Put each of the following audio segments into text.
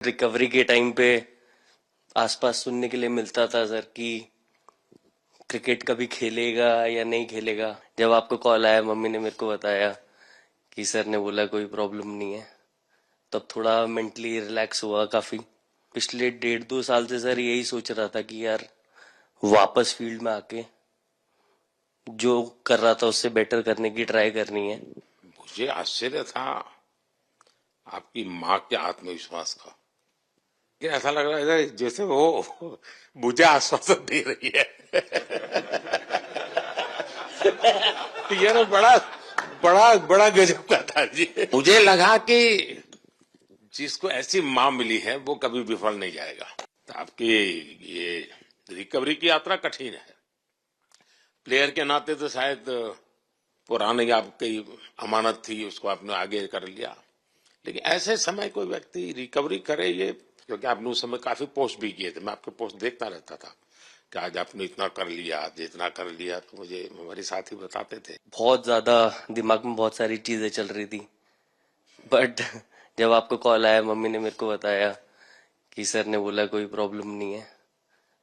Recovery के time पे आसपास सुनने के लिए मिलता था सर कि क्रिकेट कभी खेलेगा या नहीं खेलेगा। जब आपको कॉल आया, मम्मी ने मेरे को बताया कि सर ने बोला कोई प्रॉब्लम नहीं है, तब थोड़ा मेंटली रिलैक्स हुआ काफी। पिछले 1.5-2 साल से सर यही सोच रहा था कि यार वापस फील्ड में आके जो कर रहा था उससे बेटर करने की ट्राई करनी है। मुझे आश्चर्य था आपकी माँ के आत्मविश्वास का। कि ऐसा लग रहा है जैसे वो मुझे आश्वासन दे रही है। ये ना बड़ा बड़ा बड़ा गजब का था जी। मुझे लगा कि जिसको ऐसी माँ मिली है वो कभी विफल नहीं जाएगा। तो आपकी ये रिकवरी की यात्रा कठिन है। प्लेयर के नाते तो शायद पुरानी आपकी अमानत थी, उसको आपने आगे कर लिया। लेकिन ऐसे समय कोई व्यक्ति रिकवरी करे, ये क्योंकि आपने उस समय काफी पोस्ट भी किए थे, मैं आपके पोस्ट देखता रहता था कि आज आपने इतना कर लिया, आज इतना कर लिया, तो मुझे हमारे साथी बताते थे। बहुत ज्यादा दिमाग में बहुत सारी चीजें चल रही थी, बट जब आपको कॉल आया, मम्मी ने मेरे को बताया कि सर ने बोला कोई प्रॉब्लम नहीं है,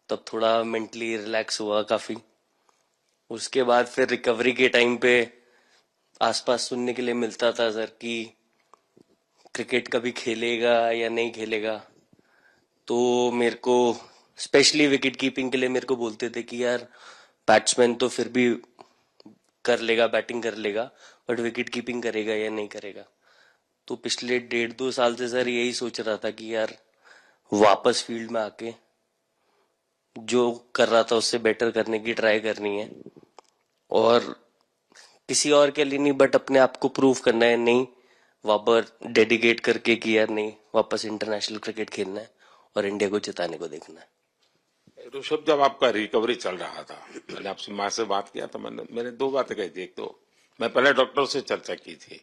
तब थोड़ा मेंटली रिलैक्स हुआ काफी। उसके बाद फिर रिकवरी के टाइम पे आसपास सुनने के लिए मिलता था सर कि क्रिकेट कभी खेलेगा या नहीं खेलेगा। तो मेरे को स्पेशली विकेट कीपिंग के लिए मेरे को बोलते थे कि यार बैट्समैन तो फिर भी कर लेगा, बैटिंग कर लेगा, बट विकेट कीपिंग करेगा या नहीं करेगा। तो पिछले 1.5-2 साल से सर यही सोच रहा था कि यार वापस फील्ड में आके जो कर रहा था उससे बेटर करने की ट्राई करनी है, और किसी और के लिए नहीं बट अपने आप को प्रूव करना है। नहीं, वापस डेडिकेट करके कि यार नहीं, वापस इंटरनेशनल क्रिकेट खेलना है और इंडिया को जिताने को देखना है। ऋषभ, जब आपका रिकवरी चल रहा था, मैंने आपसे माँ से बात किया तो मैंने दो बातें कही थी। एक तो मैं पहले डॉक्टर से चर्चा की थी,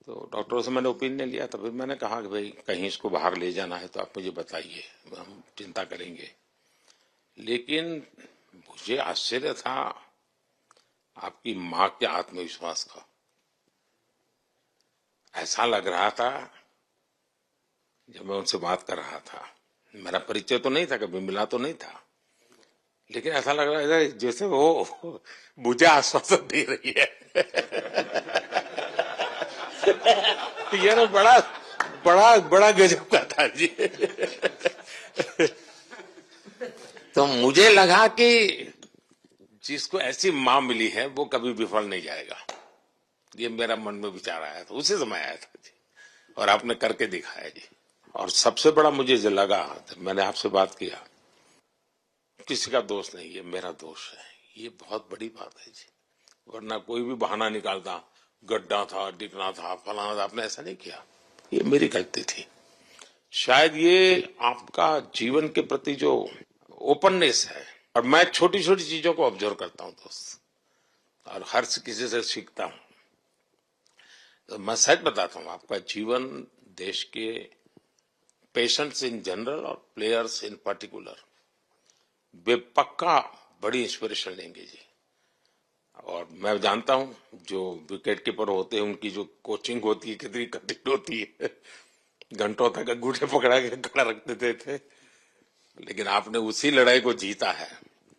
तो डॉक्टरों से मैंने ओपिनियन लिया, तो फिर मैंने कहा कि भाई कहीं इसको बाहर ले जाना है तो आप मुझे बताइए, हम चिंता करेंगे। लेकिन मुझे आश्चर्य था आपकी माँ के आत्मविश्वास का। ऐसा लग रहा था जब मैं उनसे बात कर रहा था, मेरा परिचय तो नहीं था, कभी मिला तो नहीं था, लेकिन ऐसा लग रहा है जैसे वो मुझे आश्वासन दे रही है। ये ना बड़ा बड़ा बड़ा गजब का था जी। तो मुझे लगा कि जिसको ऐसी माँ मिली है वो कभी विफल नहीं जाएगा। ये मेरा मन में विचार आया था, उसी समय आया था जी, और आपने करके दिखाया जी। और सबसे बड़ा मुझे जो लगा, मैंने आपसे बात किया, किसी का दोष नहीं, ये मेरा दोष है, ये बहुत बड़ी बात है जी। वरना कोई भी बहाना निकालता, गड्ढा था, डिगना था, फलाना था, आपने ऐसा नहीं किया, ये मेरी गलती थी। शायद ये आपका जीवन के प्रति जो ओपननेस है, और मैं छोटी छोटी चीजों को ऑब्जर्व करता हूं दोस्त, और हर किसी से सीखता हूं। तो मैं सच बताता हूं, आपका जीवन देश के पेशेंट्स इन जनरल और प्लेयर्स इन पर्टिकुलर वे पक्का बड़ी इंस्पिरेशन लेंगे जी। और मैं जानता हूं जो विकेट कीपर होते हैं उनकी जो कोचिंग होती है कितनी कठिन होती है। घंटों तक अंगूठे पकड़ा के खड़ा रख देते थे, लेकिन आपने उसी लड़ाई को जीता है,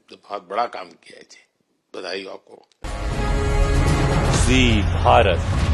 तो बहुत बड़ा काम किया है जी। बधाई आपको। जी भारत।